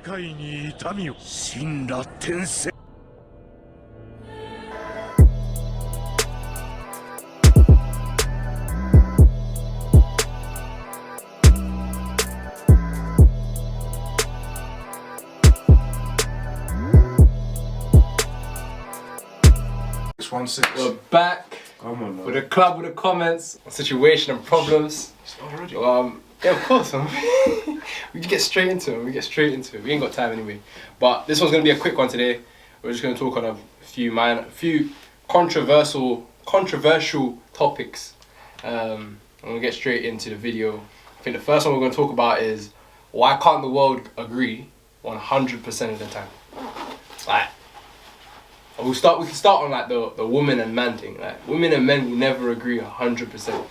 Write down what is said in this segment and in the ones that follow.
界に痛みを神羅転生 We're back with a club with the comments, situation and problems. Yeah, of course, man. We can get straight into it. We ain't got time anyway. But this one's gonna be a quick one today. We're just gonna talk on a few controversial topics. I'm gonna get straight into the video. I think the first one we're gonna talk about is why can't the world agree 100% of the time? Like, we can start on like the woman and man thing. Like, women and men will never agree 100%.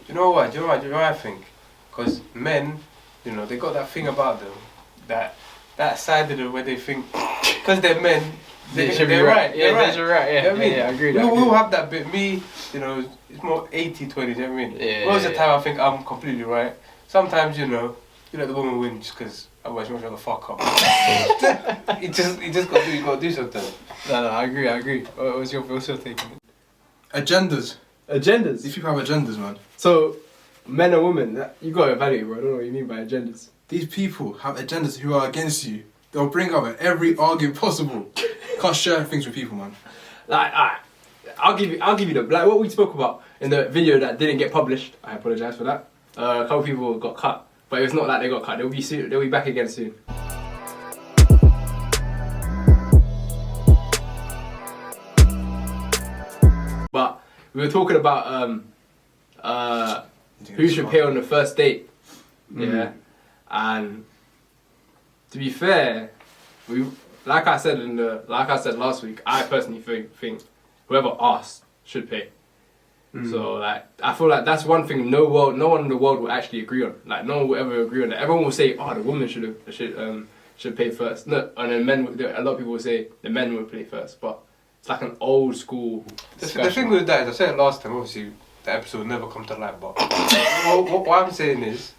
You know what I think? Because men, you know, they got that thing about them, that side of them where they think, because they're men, they're right. Yeah, right. they're right. Yeah, You know what I mean? I agree. We'll have that bit. Me, you know, it's more 80-20, you know what I mean? Yeah, Most of the time I think I'm completely right. Sometimes, you know, you let the woman win just because otherwise you're going to fuck up. you just got to do something. No, I agree. What's your take? Agendas. These people have agendas, man. So, men and women, you got to evaluate, bro. I don't know what you mean by agendas. These people have agendas who are against you. They'll bring up every argument possible. Can't share things with people, man. Like, alright, I'll give you the like what we spoke about in the video that didn't get published. I apologize for that. A couple people got cut, but it's not like they got cut. They'll be back again soon. But we were talking about who should pay on the first date. Yeah, and to be fair, like I said last week, I personally think whoever asks should pay. So like, I feel like that's one thing no one in the world will actually agree on. Like, no one will ever agree on that. Everyone will say, oh, the woman should pay first. No, and then a lot of people will say the men will pay first. But it's like an old school discussion. The thing with that is, I said it last time, obviously the episode will never come to light, but what I'm saying is,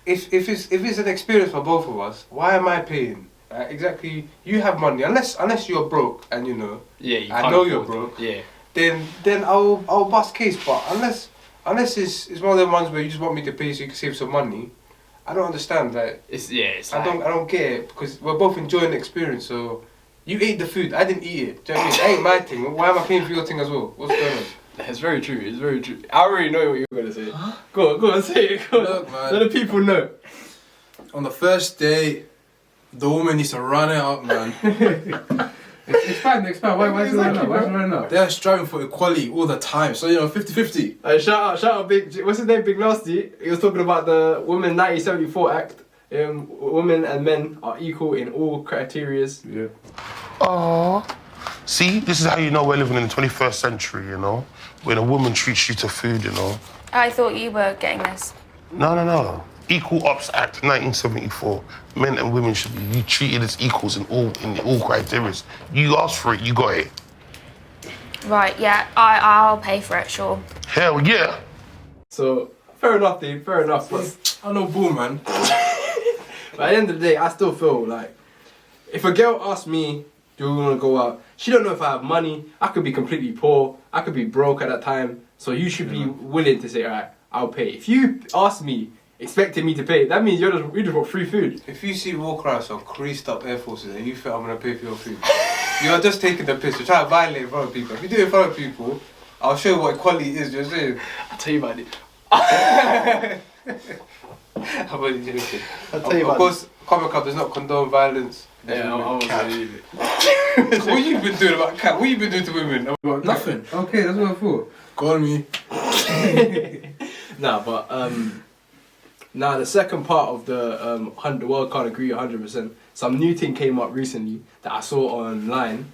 if it's an experience for both of us, why am I paying? Exactly, you have money, unless you're broke, and you know, I know you're broke. Yeah. Then I'll bust case. But unless it's one of the ones where you just want me to pay so you can save some money, I don't understand that. I don't get it, because we're both enjoying the experience. So you ate the food, I didn't eat it. Do you know what I mean? It ain't my thing. Why am I paying for your thing as well? What's going on? It's very true. I already know what you're gonna say. Huh? Go on, say it. Look, man. Let the people know. On the first day, the woman needs to run it up, man. Expand. Why is it running up? They're striving for equality all the time. So, you know, 50-50. Shout out, what's his name, Big Nasty? He was talking about the Women 1974 Act. Women and men are equal in all criterias. Yeah. Oh, see, this is how you know we're living in the 21st century, you know? When a woman treats you to food, you know? I thought you were getting this. No. Equal Ops Act 1974. Men and women should be treated as equals in all criteria. You asked for it, you got it. Right, yeah, I'll pay for it, sure. Hell yeah. So, fair enough, Deen, fair enough. But I know, bull, man. at the end of the day, I still feel like, if a girl asks me, do we want to go out? She don't know if I have money. I could be completely poor. I could be broke at that time. So you should be willing to say, alright, I'll pay. If you ask me, expecting me to pay, that means you just want free food. If you see walk around some creased up Air Forces and you think I'm gonna pay for your food, you're just taking the piss. You're trying to violate in front of people. If you do it in front of people, I'll show you what equality is. You're saying. I'll tell you about it. I'm only joking. I'll tell you about Of course, Comic Club does not condone violence. Yeah, I was it. What you been doing about cat? What you been doing to women? Nothing. Okay, that's what I thought. Go on me. Nah, but now the second part of the world can't agree 100%. Some new thing came up recently that I saw online,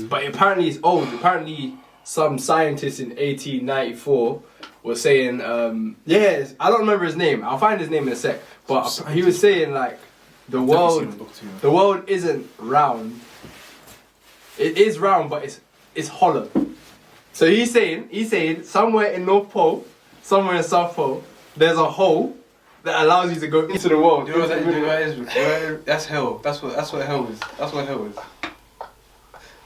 but apparently it's old. Apparently, some scientist in 1894 was saying, I don't remember his name. I'll find his name in a sec. But he was saying like the world isn't round. It is round, but it's hollow. So he's saying somewhere in North Pole, somewhere in South Pole, there's a hole that allows you to go into the world. You know what that is? That's hell. That's what hell is. That's what hell is.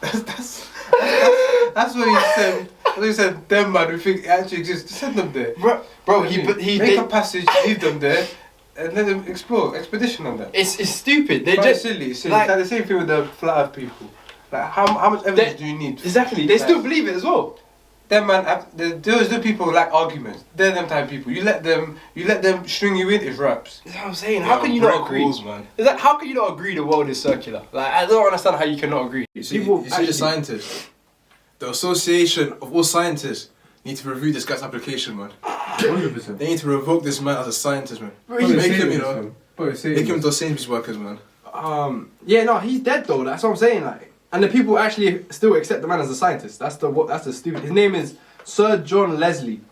That's what he said. That's what he said. Them man who think it actually exists. Just send them there. Bro, he make a passage, leave them there, and let them explore. Expedition on that. It's stupid. They're just just silly. It's like like the same thing with the flat earth people. Like how much evidence do you need? Exactly. They still believe it as well. Them man, those the people who like arguments. They're them type of people. You let them string you in. It's raps. That's what I'm saying. How can you not agree? Rules, man. Is that how can you not agree the world is circular? Like I don't understand how you cannot agree. You see the scientists. The Association of all scientists need to review this guy's application, man. 100%. They need to revoke this man as a scientist, man. Make Make him to Sainsbury's workers, man. Yeah, no, he's dead though. That's what I'm saying. Like, and the people actually still accept the man as a scientist. That's the stupid. His name is Sir John Leslie.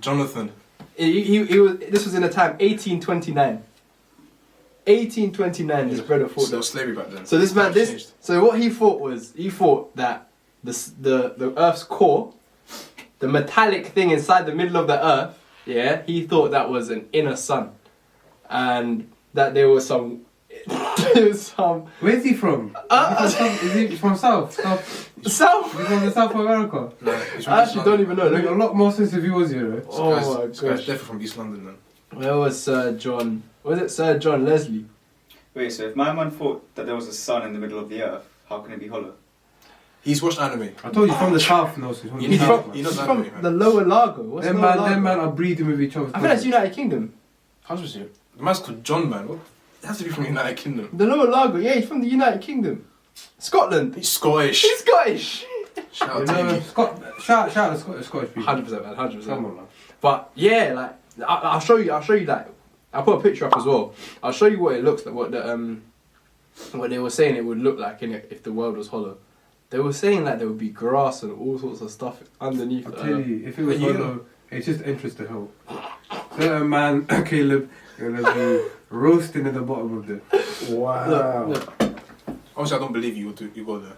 Jonathan. He was. This was in the time 1829. 1829. His brother fought. There was slavery back then. So this man, Changed. so what he thought that the Earth's core, the metallic thing inside the middle of the Earth, yeah, he thought that was an inner sun, and that there was some. Where's he from? Is he from South? South. He's from the South of America. No, I actually don't even know. Make a lot more sense if he was here. Right? Oh my This guy's gosh. definitely from East London, man. Where was Sir John? Was it Sir John Leslie? Wait, so if my man thought that there was a sun in the middle of the earth, how can it be hollow? He's watched anime. I told you from the South, no. So He's from- he knows anime, man. the Lower Largo. What's Them Lower Largo? man are breeding with each other. I think that's United Kingdom. 100%. The man's called John, man. What? It has to be from the United Kingdom. The Lower Largo, yeah, he's from the United Kingdom. Scotland. He's Scottish. He's Scottish. Shout out You to know, you. shout out to Scottish people. 100%, man. 100%. Come on, man. But yeah, like I'll show you like I'll put a picture up as well. I'll show you what it looks like. What they were saying it would look like in it if the world was hollow. They were saying like there would be grass and all sorts of stuff underneath. I'll tell you, if it was hollow, it's just interest to hell. Certain man, Caleb, gonna be roasting at the bottom of the. Wow. Look. Obviously, I don't believe you go there.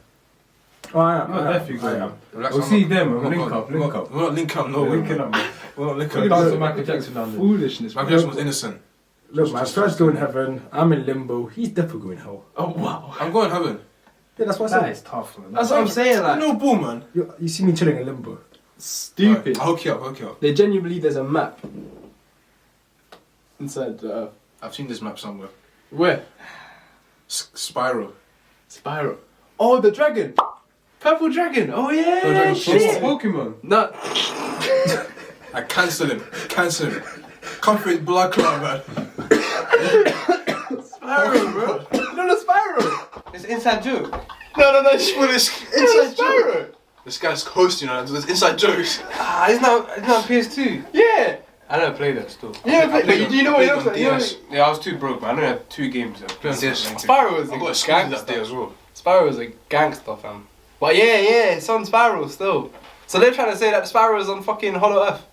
Oh, I am. No, definitely go. Relax, We'll I'm see not- them. I'm not Link going. up. Link up. We're not link up, no. We're linking up, man. We're not link We're up. dance with Michael Jackson down there. Foolishness. Michael Jackson was innocent. Look, my first going heaven. I'm in limbo. He's definitely going hell. Oh wow. I'm going heaven. Yeah, that's what I That said. is tough, man. That's what I'm saying. Like No bull, man. You see me chilling in limbo. stupid. Right, I'll hook you up. They genuinely believe there's a map inside the Earth. I've seen this map somewhere. Where? Spiral. Spiral. Oh, the dragon. Purple dragon. Oh yeah. Purple dragon. Shit. Pokemon. No. I cancel him. Come for his blood clot, man. Spiral, bro. No, the spiral. It's an inside joke. No. It's inside joke. This guy's hosting, you know, there's inside jokes. Ah, it's not PS2. Yeah. I never played that still. Yeah, but do you know what it looks like? You know DS. Yeah, I was too broke, man. I only had 2 games though. Spiral is I a got a scooter that day gangster. as well. Spiral is a gangster, fam. But yeah, it's on Spiral still. So they're trying to say that the Spiral is on fucking Hollow Earth.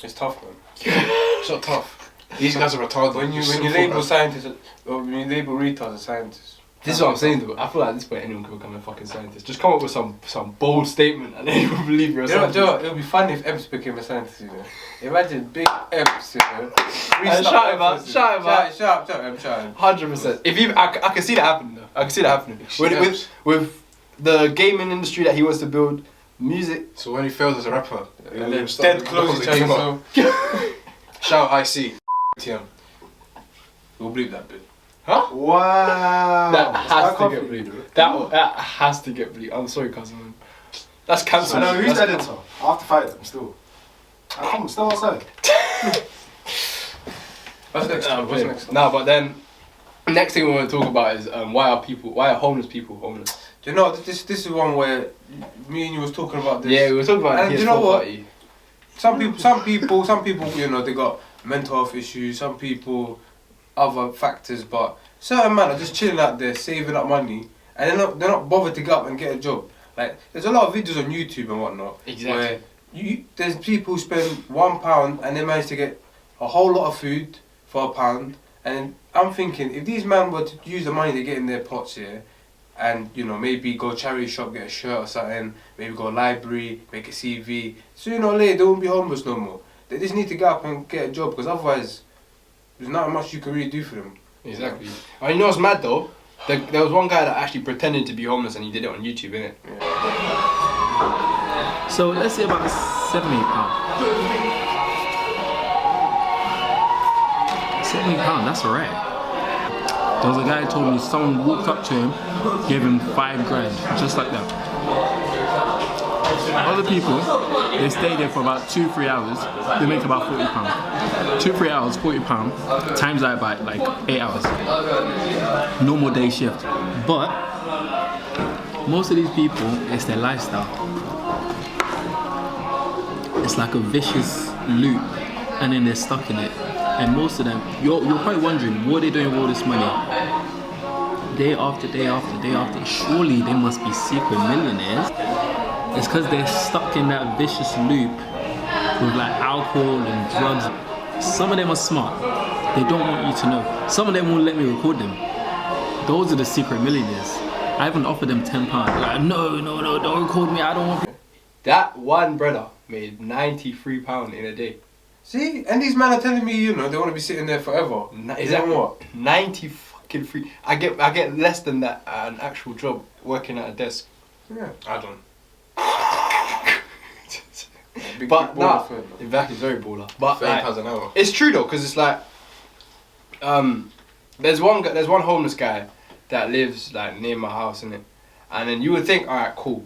It's tough, man. It's not tough. These guys are retarded. When you They're label so scientists, or when you label retards as scientists. This is what I'm saying though. I feel like at this point anyone can become a fucking scientist. Just come up with some bold statement and anyone will believe you're a You know, scientist. it would be funny if Ems became a scientist, you know. Imagine big Ems, you know. shout him out, shout him out. Shout him, shout him. 100%. If you, I can see that happening though. I can see that happening. Shit. With the gaming industry that he wants to build, music. So when he fails as a rapper, And then dead close each other, so. Shout IC. TM. We'll bleep that bit. Huh? Wow. That has to Quite get confident. bleeped. That has to get bleeped. I'm sorry, cousin. Man. That's cancelled. I know who's That's editor. I have to fight them still. I'm still outside. What's next? What's next? No, but then next thing we want to talk about is why are homeless people homeless? Do you know, this is one where me and you was talking about this. Yeah, we were talking about And the do you know PS4 what? party. Some people, you know, they got mental health issues. Some people, other factors. But certain men are just chilling out there, saving up money, and they're not bothered to get up and get a job. Like, there's a lot of videos on YouTube and whatnot. Exactly. Where there's people who spend £1 and they manage to get a whole lot of food for £1. And I'm thinking, if these men were to use the money they get in their pots here, and you know, maybe go charity shop, get a shirt or something, maybe go library, make a CV, sooner or later they won't be homeless no more. They just need to get up and get a job, because otherwise there's not much you can really do for them. Exactly. And you know what's mad though? There was one guy that actually pretended to be homeless and he did it on YouTube, innit? Yeah. So let's say about £70. £70, that's alright. There was a guy who told me someone walked up to him, gave him £5,000, just like that. Other people, they stay there for about 2-3 hours, they make about £40. 2-3 hours, £40, times that by like 8 hours. Normal day shift. But most of these people, it's their lifestyle. It's like a vicious loop, and then they're stuck in it. And most of them, you're probably wondering, what are they doing with all this money? Day after day after day after, surely they must be secret millionaires. It's because they're stuck in that vicious loop with like alcohol and drugs. Some of them are smart. They don't want you to know. Some of them won't let me record them. Those are the secret millionaires. I even offered them £10. Like, no, don't record me. I don't want. That one brother made £93 in a day. See, and these men are telling me, you know, they want to be sitting there forever. Is that what? 90 fucking free. I get less than that at an actual job working at a desk. Yeah. I don't. But nah, exactly, very baller. But like, £30 an hour. It's true though, because it's like, there's one homeless guy that lives like near my house, innit? And then you would think, alright, cool.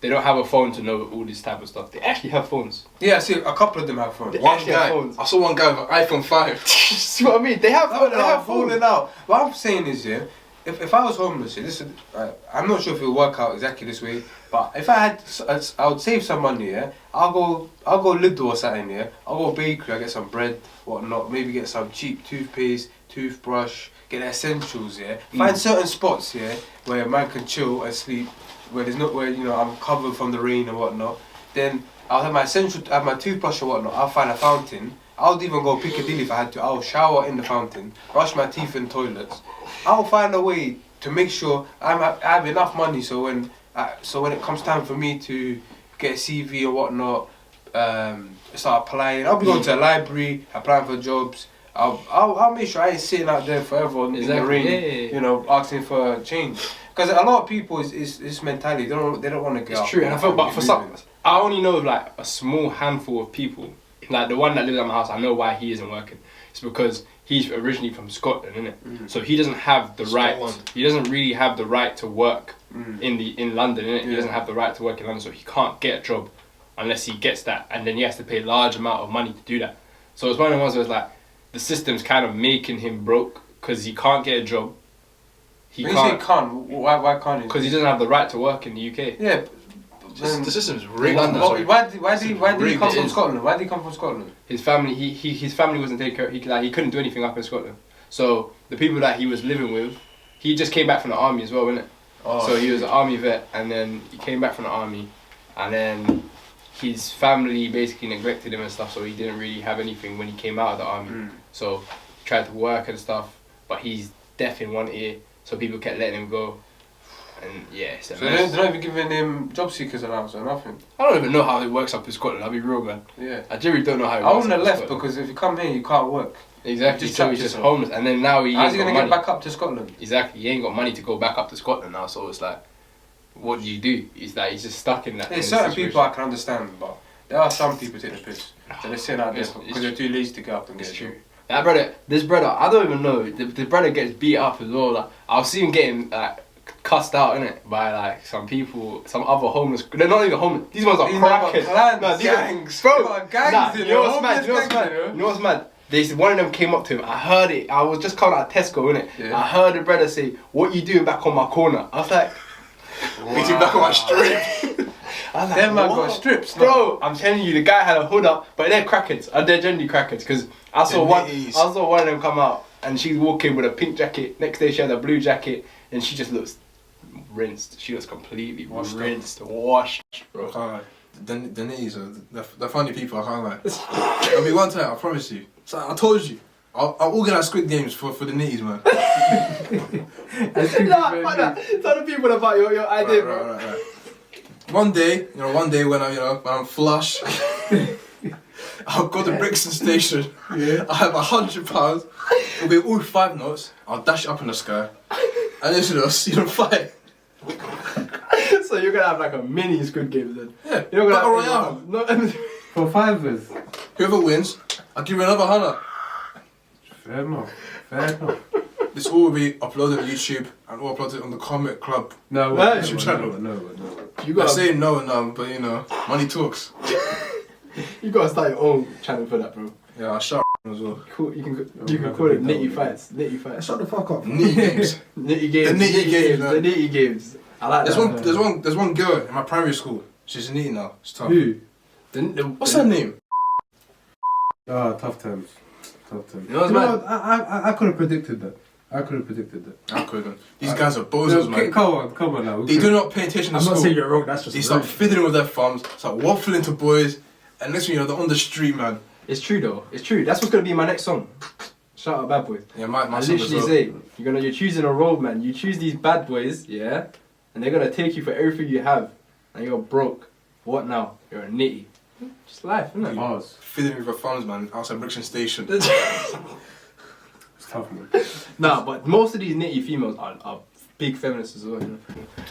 They don't have a phone to know all this type of stuff. They actually have phones. Yeah, I see a couple of them have phones. One guy, phones. I saw one guy with an iPhone 5. See what I mean? They have phones. They have phones. Out. What I'm saying is, yeah, if I was homeless, yeah, I'm not sure if it'll work out exactly this way, but if I would save some money, yeah. I'll go Lidl or something, yeah. I'll go bakery, I'll get some bread, whatnot, maybe get some cheap toothpaste, toothbrush, get the essentials, yeah. Find certain spots, yeah, where a man can chill and sleep, where there's not where, you know, I'm covered from the rain and whatnot. Then I'll have my essential, have my toothbrush or whatnot. I'll find a fountain. I'll even go Piccadilly if I had to. I'll shower in the fountain, brush my teeth in toilets. I'll find a way to make sure I have enough money so when it comes time for me to get a CV or whatnot, start applying. I'll be going to a library, applying for jobs. I'll make sure I ain't sitting out there forever in the rain, you know, asking for a change. Because a lot of people is mentality. They don't want to get. It's true, and I feel, but for some, I only know like a small handful of people. Like the one that lives at my house, I know why he isn't working. It's because he's originally from Scotland, isn't it? So he doesn't have the right. He doesn't really have the right to work in London, innit? He doesn't have the right to work in London, so he can't get a job unless he gets that, and then he has to pay a large amount of money to do that. So it's one of the ones where it's like the system's kind of making him broke because he can't get a job. When you say can't, why can't he? Because he doesn't have the right to work in the UK. Yeah. The system's rigged. Why did he come from Scotland? Why did he come from Scotland? His family, his family wasn't taking care. He couldn't do anything up in Scotland. So the people that he was living with, he just came back from the army as well, innit? Oh, so he was an army vet, and then he came back from the army, and then his family basically neglected him and stuff. So he didn't really have anything when he came out of the army. So he tried to work and stuff, but he's deaf in one ear, so people kept letting him go. And yeah, so they're not even giving him job seekers allowance or nothing. I don't even know how it works up in Scotland. I'll be real, man. Yeah, I really don't know how it works. I wouldn't have left because if you come here, you can't work. Exactly. So he's just homeless, and then now how's he gonna get back up to Scotland? Exactly. He ain't got money to go back up to Scotland now. So it's like, what do you do? It's like he's just stuck in that. There's certain people I can understand, but there are some people take the piss. So they're sitting out there because they're too lazy to get up and get a job. That brother, this brother, I don't even know. The brother gets beat up as well. Like I'll see him getting like cussed out, innit, by like some people, some other homeless. They're not even homeless. These ones are crackheads. Nah, gangs, bro. Gangs. You know what's mad? You know what's mad? One of them came up to him. I heard it. I was just coming out of Tesco, innit. Yeah. I heard the brother say, "What you doing back on my corner?" I was like, "What you doing back on my strip?" I was like, "Them man got strips, bro." I'm telling you, the guy had a hood up, but they're crackheads. They're generally crackheads because I saw one of them come out and she's walking with a pink jacket. Next day she had a blue jacket and she just looks rinsed. She was completely washed, bro. I can't lie. The nitties are the funny people. I can't lie. I mean, one time I promise you. So I told you. I'll organise Squid Games for the nitties, man. Tell the people about your idea, bro. Right. One day when I'm flush, I'll go to Brixton Station. Yeah. I have £100. It'll be all 5 notes. I'll dash it up in the sky, and then I'll see them fight. So you're gonna have like a mini Squid Game then? Yeah. You're gonna Battle have Royale. For fivers. Whoever wins, I'll give you another 100. Fair enough. Fair enough. This all will be uploaded on YouTube and all uploaded on the Comic Club. No, YouTube channel. No. You I gotta say no, but you know, money talks. You gotta start your own channel for that, bro. Yeah, I'll shut as well. Cool. You can call it Nitty Fights. Nitty Fights. Shut the fuck up. Nitty Games. Nitty Games. The Nitty Games, man. The Nitty Games. I like that. There's one girl in my primary school. She's nitty now. It's tough. Who? What's her name? Ah, tough times. Tough times. You know what's mad? I could have predicted that. I couldn't. These guys are bozos, man. Come on now. They do not pay attention to I'm school. not saying you're wrong, that's just They start fiddling with their thumbs, start waffling to boys, and next thing you know, they're on the street, man. It's true though. It's true. That's what's gonna be my next song. Shout out Bad Boys. Yeah, my I song literally as well. say you're choosing a road, man. You choose these bad boys, yeah, and they're gonna take you for everything you have, and you're broke. What now? You're a nitty. Just life, isn't it? Ours. Fiddling with your thumbs, man, outside Brixton Station. It's tough, man. Nah, but most of these nitty females are big feminists as well. You know?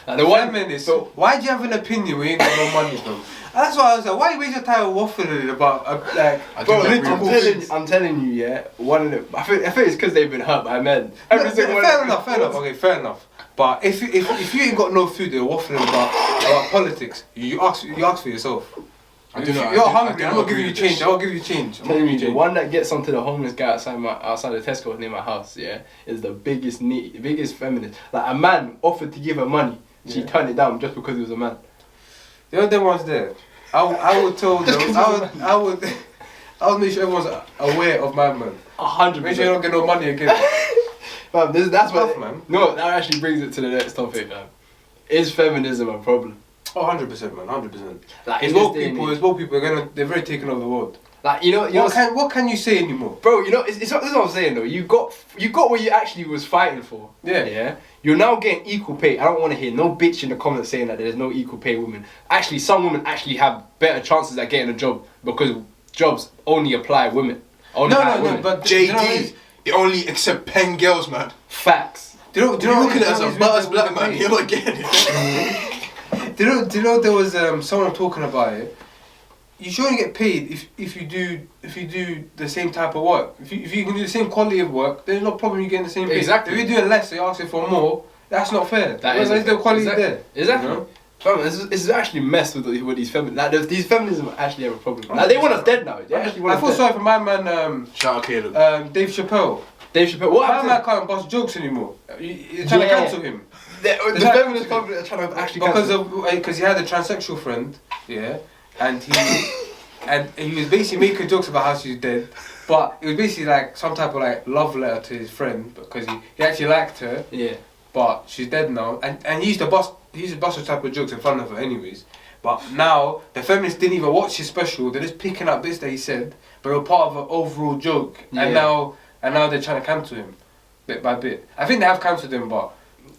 Like The one minute. So why do you have an opinion when you ain't got no money, bro? That's why I was like, why you waste your time waffling about like? Bro, agree. I'm telling you, yeah. One of them. I think it's because they've been hurt by men. Fair enough. Okay, fair enough. But if you ain't got no food, you're waffling about politics. You ask for yourself. If you're hungry, I'm not giving you change. I'll give you change. The one that gets onto the homeless guy outside the Tesco near my house, yeah, is the biggest feminist. Like a man offered to give her money, she turned it down just because he was a man. You know them ones there. I would tell them. I would make sure everyone's aware of my man. 100%. Make sure you don't get no money again. Fam, that's what. Tough, man. No, that actually brings it to the next topic, man. Is feminism a problem? Oh, 100%, man, 100%. Like As well, people they're very taken over the world. Like what can you say anymore, bro? You know, this is what I'm saying though. You got what you actually was fighting for. Yeah. You're now getting equal pay. I don't want to hear no bitch in the comments saying that there's no equal pay women. Actually, some women actually have better chances at getting a job because jobs only apply women. Only women. But JD, they only accept pen girls, man. Facts. Do you know Look at it as a butters black man. You're not getting it. Do you know there was someone talking about it? You should only get paid if you do the same type of work. If you can do the same quality of work, there's no problem you getting the same pay. Exactly. If you're doing less, so you're asking for more. That's not fair. There's the quality there. Exactly. You know? Fam, this is actually messed with these feminists. Like, these feminism actually have a problem. Like, they want us dead now. They actually want I us feel dead. sorry for my man. Shout out Caleb. Dave Chappelle. What My happened? man can't bust jokes anymore. You're trying to cancel him. The feminist company are trying to actually because he had a transsexual friend, yeah, and he was basically making jokes about how she's dead, but it was basically like some type of like love letter to his friend because he actually liked her, yeah, but she's dead now, and he used to bust those type of jokes in front of her anyways. But now the feminists didn't even watch his special; they're just picking up bits that he said, but they were part of an overall joke, and now they're trying to cancel him, bit by bit. I think they have cancelled him, but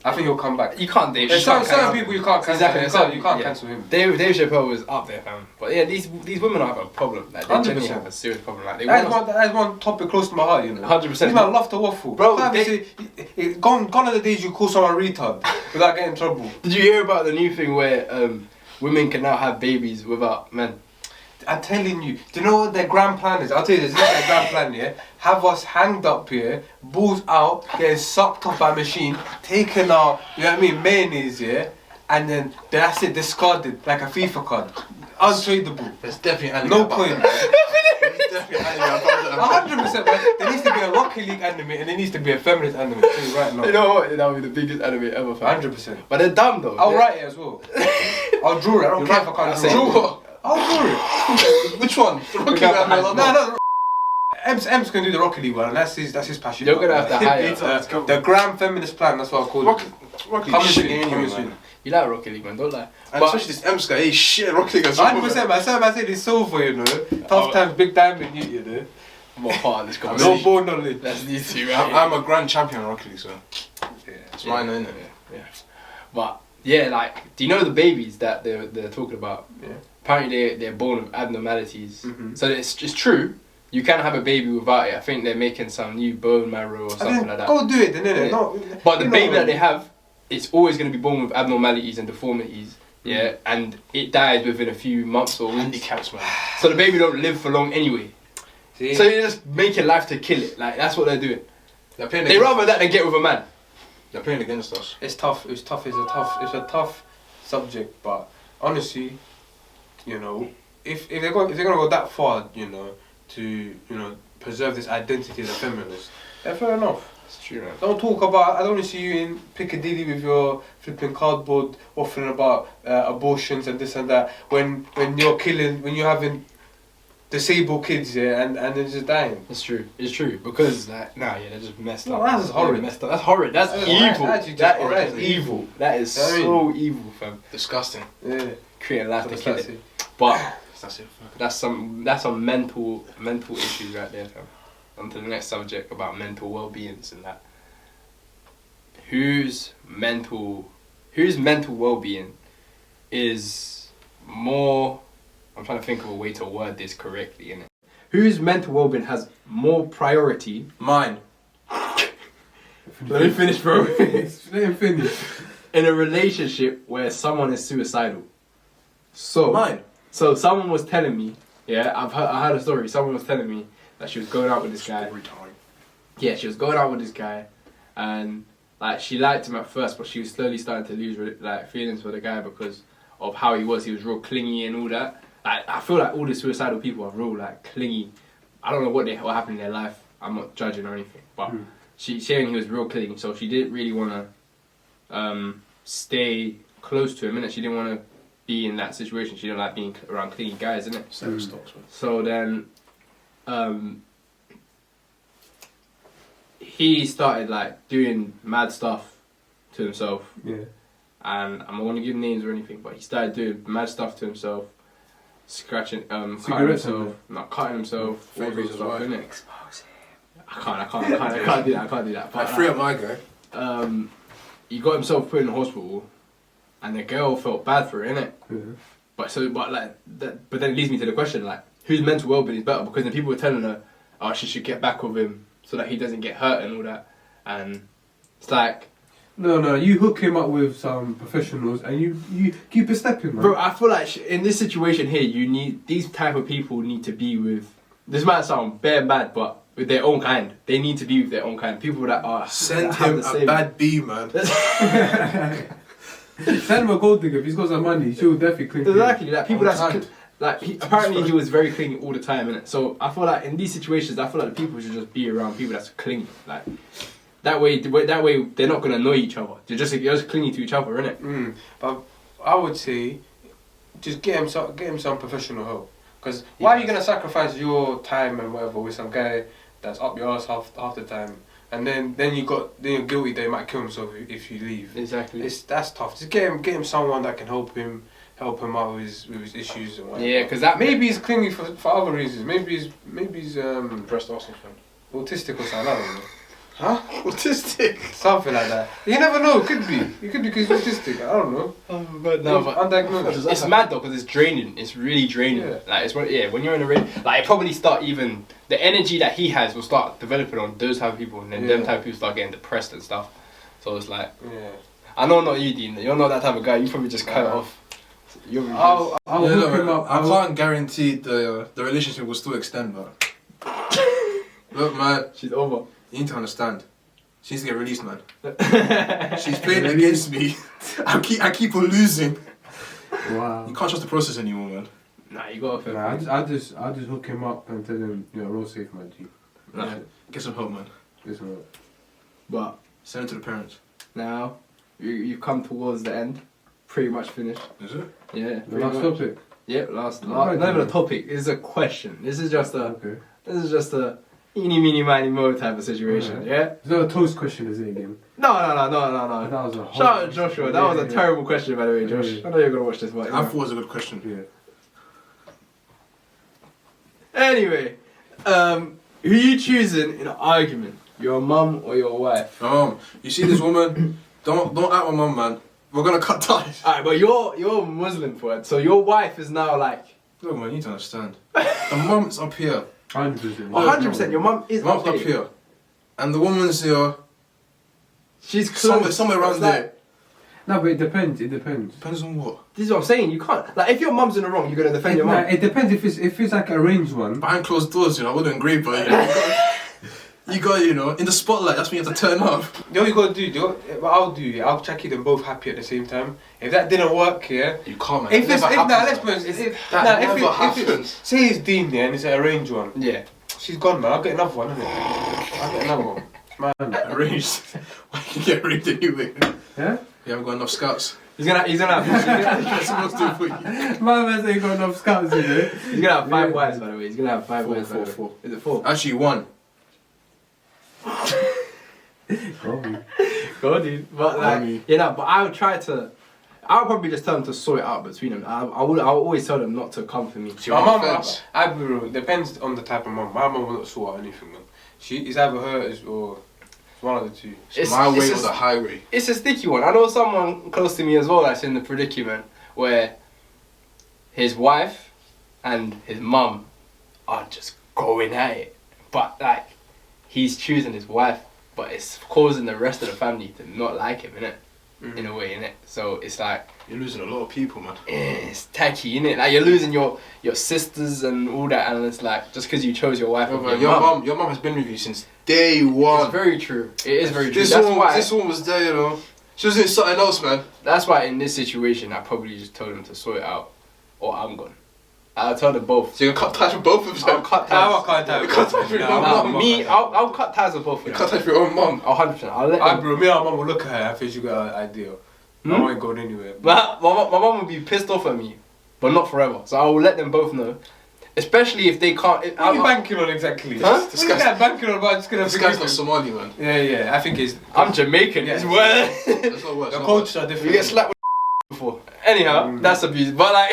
I think he'll come back. You can't, Dave. There's certain people you can't cancel. Exactly. You can't cancel him. Dave Chappelle was up there, fam. But yeah, these women have a problem. Like, they 100%. genuinely have a serious problem. Like, That's one topic close to my heart, you know. 100%. These man love to waffle. Bro, gone are the days you call someone retard without getting in trouble. Did you hear about the new thing where women can now have babies without men? I'm telling you, do you know what their grand plan is? I'll tell you this is their grand plan, yeah? Have us hanged up here, balls out, getting sucked off by a machine, taking our, you know what I mean, mayonnaise, yeah? And then that's it, discarded, like a FIFA card. Untradeable. There's definitely anime. No about coin. There's definitely anime about that. 100%, man. There needs to be a Rocket League anime and there needs to be a feminist anime. I'll tell you right now. You know what? That would be the biggest anime ever, fam. 100%. But they're dumb though. I'll write it as well. I'll draw it. I don't care if I can't draw it. Draw what? I'll draw it. Which one? The Rocket League? No. Ems can do the Rocket League one, and that's his passion. You're gonna have to hire the grand feminist plan. That's what I call it. Rocket Coming League shit soon, anyway, coming man. soon. You like Rocket League, man, don't lie. And especially this M guy, he's shit at Rocket League as well. 100%, man. Certain man said it's silver, you know. Tough times, big diamond, you know. I'm a part of this conversation. No ball knowledge. That's these two, I'm right? a grand champion in Rocket League, so it's mine, isn't it? Yeah. But yeah, like, do you know the babies that they're talking about? Yeah. Apparently they're born with abnormalities. Mm-hmm. So it's true. you can have a baby without it. I think they're making some new bone marrow or something like that. Go do it then, innit? Yeah. No, But the you know baby what I that they mean? have, it's always going to be born with abnormalities and deformities. Yeah, and it dies within a few months or weeks. Handicaps, man. So the baby don't live for long anyway. See? So you're just making life to kill it. Like, that's what they're doing. They're playing They against rather that than get with a man. They're playing against us. It's tough. It's tough. It's a tough subject. But honestly, you know, if they're gonna go that far, you know, to preserve this identity as a feminist, then fair enough. It's true, man. Don't talk about. I don't want to see you in Piccadilly with your flipping cardboard waffling about abortions and this and that. When you're having disabled kids, yeah, and they're just dying. It's true. It's true. Because, like, they're just messed No, up. that's horrid. Messed up. That's horrid. That's evil. Actually, That just is evil. That is I mean- so evil, fam. Disgusting. Yeah. Creating life to That's kill it. it. But That's it. that's some mental issues right there, fam. On to the next subject about mental well-beings and that. Whose mental well-being is more... I'm trying to think of a way to word this correctly, innit? Whose mental well-being has more priority... Mine. Let me finish, bro. Let him finish. In a relationship where someone is suicidal. So... Mine. So someone was telling me... Yeah, I heard a story. Someone was telling me that she was going out with this guy. Yeah, she was going out with this guy, and like she liked him at first, but she was slowly starting to lose like feelings for the guy because of how he was. He was real clingy and all that. Like, I feel like all the suicidal people are real like clingy. I don't know what happened in their life. I'm not judging or anything, but she saying he was real clingy, so she didn't really want to stay close to him, innit? She didn't want to be in that situation. She didn't like being around clingy guys, innit? So then, he started like doing mad stuff to himself. Yeah. And I'm not gonna give names or anything, but he started doing mad stuff to himself, cutting Cigarettes himself, not cutting himself, all Favours sorts of his stuff, wife. innit? I can't do that. I can't do that. I But free up my guy. he got himself put in hospital, and the girl felt bad for it, innit? Yeah. But then it leads me to the question, like, whose mental well-being is better? Because then people were telling her, oh, she should get back with him so that he doesn't get hurt and all that. And it's like... No, you hook him up with some professionals and you keep it stepping, man. Bro, I feel like in this situation here, these type of people need to be with... This might sound bare bad, but with their own kind. They need to be with their own kind. People that are... Send that have him the a same- bad B, man. Send him a gold digger. If he's got some money, she'll definitely cling to him. Exactly, like people that's... Kind. Like, apparently he was very clingy all the time, innit? So I feel like in these situations, I feel like the people should just be around people that's clingy. Like, that way they're not gonna annoy each other. You're just clingy to each other, innit? But I would say, just get him some professional help. Because why are you gonna sacrifice your time and whatever with some guy that's up your ass half the time, and then you're guilty that he might kill himself if you leave. Exactly. That's tough. Just get him someone that can help him out with his issues and whatever. Yeah, because that maybe he's clingy for other reasons. Maybe he's Breast Arsenal fan. autistic or something. I don't know. Huh? Autistic. Something like that. You never know. Could be. It could be because he's autistic. I don't know. But no, but Undiagnosed. it's mad though because it's draining. It's really draining. Yeah. Like when you're in a like it probably start even the energy that he has will start developing on those type of people, and then them type of people start getting depressed and stuff. So it's like I know not you, Dean. You're not that type of guy. You probably just cut it off. I'll hook him up. I can't guarantee the relationship will still extend, but look, man, She's over. you need to understand. She needs to get released, man. She's playing against me. I keep on losing. Wow. You can't trust the process anymore, man. Nah, you gotta. Nah, I'll just hook him up and tell him, roll safe, man. G. Nah. Get some help, man. Listen, But Send it to the parents. now you've come towards the end. Pretty much finished. Is it? Yeah. the last topic. Yep, last. Alright, Not even a then. topic. It's a question. This is just a. Okay. This is just a eeny meeny miny mo type of situation. Alright. Yeah. It's not a toast question, is it, again? No. That was a Shout out Joshua. That was a terrible question, by the way, Josh. Yeah. I know you're gonna watch this, but I thought it was a good question. Yeah. anyway, who you choosing in an argument? Your mum or your wife? You see this woman? Don't at my mum, man. We're gonna cut ties. Alright, but you're Muslim for it, so your wife is now like. Look, man, you need to understand. The mum's up here. 100%. 100%. Your mum is Mum's up up here. here, and the woman's here. She's close. Somewhere around there. No, but it depends. It depends. Depends on what. This is what I'm saying. You can't. Like, if your mum's in the wrong, you're gonna defend your mum. It depends if it's like an arranged one. Behind closed doors, I wouldn't agree, but you got, in the spotlight. That's when you have to turn up. You know what you gotta do? What I'll do, I'll try to keep them both happy at the same time. If that didn't work, You can't, man. If That it's never happens, man. if say it's Deen there and it's an arranged one. Yeah. She's gone, man. I'll get another one, innit? I'll get another one. Man, Arranged. Why can you get arranged anyway? Yeah? You haven't got enough scouts. He's gonna have. Someone's doing for you. My man's ain't got enough scouts, He's gonna have 5 wives, by the way. He's gonna have 5 wives. Four. Is it 4? Actually, 1. Go, dude. But but I would try to. I would probably just tell them to sort it out between them. I would always tell them not to come for me. my mum, I depends on the type of mum. My mum will not sort out anything, man. It's either her or one of the two. It's my way or the highway. It's a sticky one. I know someone close to me as well that's in the predicament where his wife and his mum are just going at it. But like, he's choosing his wife, but it's causing the rest of the family to not like him, innit? In a way, innit? So it's like, you're losing a lot of people, man. It's tacky, innit? Like, you're losing your sisters and all that, and it's like, just because you chose your wife over your mum has been with you since day one. It's very true. It is very true. This one was there, She was doing something else, man. That's why in this situation, I probably just told him to sort it out, or I'm gone. I'll tell them both. So you're gonna cut ties with both of them? I'll cut ties. I'll cut ties with your mum. I'll cut ties with both of them. You cut ties with your own mum? 100%. I'll let them. Bro, me and my mum will look at her. I think she got an idea. I won't go anywhere. My mum would be pissed off at me, but not forever. So I will let them both know. Especially if they can't. What are you banking on exactly? Huh? What are you banking on about just gonna This guy's not Somali, man. Yeah, I think it's. I'm Jamaican. It's worse. That's not worse. The cultures are different. You get slapped with before. Anyhow, that's abuse. But like,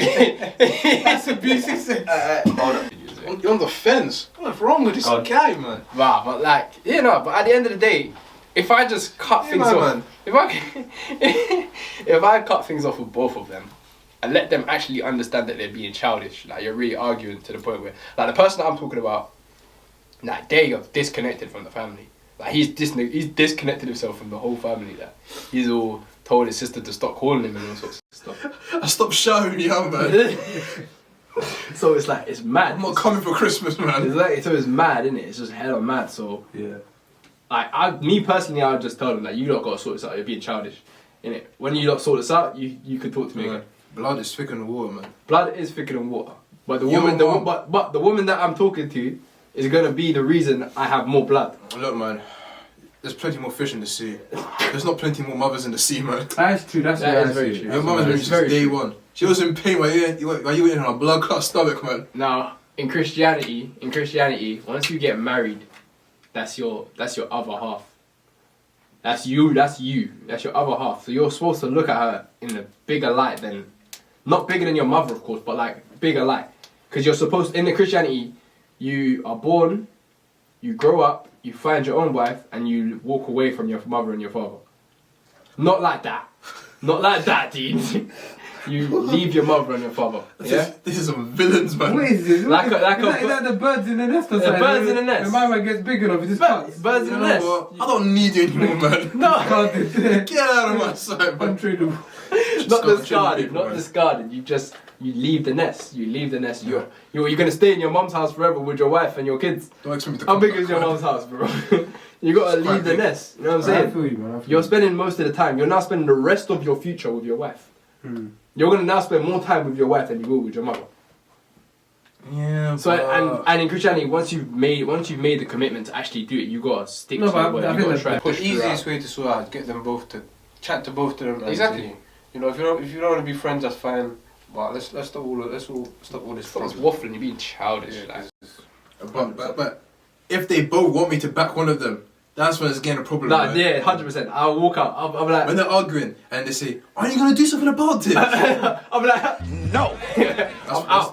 that's abuse. You're on the fence. What's wrong with this guy, man? Wow, but like, but at the end of the day, if I just cut things off, man. if I cut things off with both of them, and let them actually understand that they're being childish, like you're really arguing to the point where, like the person that I'm talking about, like they are disconnected from the family. Like he's disconnected himself from the whole family. That he's all told his sister to stop calling him and all sorts of stuff. I stopped showing you, man. So it's like, it's mad. I'm not coming for Christmas, man. It's like, so it's mad, isn't it? It's just hell on mad. So yeah. Like me personally, I would just tell them like, you lot gotta sort this out. You're being childish, innit? When you lot sort this out, you could talk to me again. Blood is thicker than water, man. Blood is thicker than water. But the woman that I'm talking to is gonna be the reason I have more blood. Look, man. There's plenty more fish in the sea. There's not plenty more mothers in the sea, man. That's true. That is very true. Your mother's been since day one. She was in pain while you were in her blood clot stomach, man. Now, in Christianity, once you get married, that's your other half. That's you. That's your other half. So you're supposed to look at her in a bigger light than, not bigger than your mother, of course, but like bigger light. Because you're supposed, in the Christianity, you are born, you grow up, you find your own wife, and you walk away from your mother and your father. Not like that. Not like that, Deen. You leave your mother and your father. Yeah? This is some villains, man. What is this? Is that the birds in the nest or something? The birds in the nest. The mama gets big enough, it just cuts. Birds in the nest. I don't need you anymore, man. No. Get out of my sight, man. Untradeable. Not discarded. Not discarded. You leave the nest. You leave the nest. You're gonna stay in your mum's house forever with your wife and your kids. Don't expect me to How come big back, is your man. mum's house, bro? You gotta leave the nest. You know what I'm saying? I feel you, man. You're spending most of the time. You're now spending the rest of your future with your wife. You're gonna now spend more time with your wife than you will with your mother. Yeah. So and in Christianity, once you've made the commitment to actually do it, you gotta stick to it. I think that's the easiest way to sort out, get them both to chat to both of them. Exactly. You know, if you don't want to be friends, that's fine. But let's stop all this. Stop waffling. You're being childish. Yeah, like. But if they both want me to back one of them, that's when it's getting a problem. Nah, man. yeah, 100%. I'll walk out. I'm like, when they're arguing and they say, "Aren't you gonna do something about this?" I'm like, no.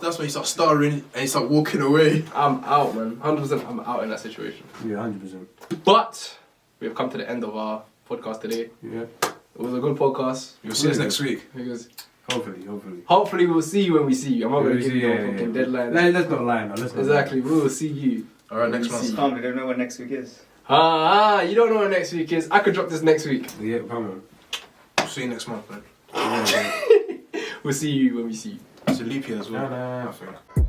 That's when you start stuttering and you start walking away. I'm out, man. 100%. I'm out in that situation. Yeah, 100%. But we have come to the end of our podcast today. Yeah. It was a good podcast. You'll see us next week. Because Hopefully. Hopefully we'll see you when we see you. I'm not going to give you a Yeah. fucking deadline. Let's not lie now. Exactly, we will see you. Alright, next We'll see month. you. We don't know what next week is. You don't know what next week is. I could drop this next week. Yeah, come on. See you next month, man. We'll see you when we see you. It's a leap year as well, Nah. I think.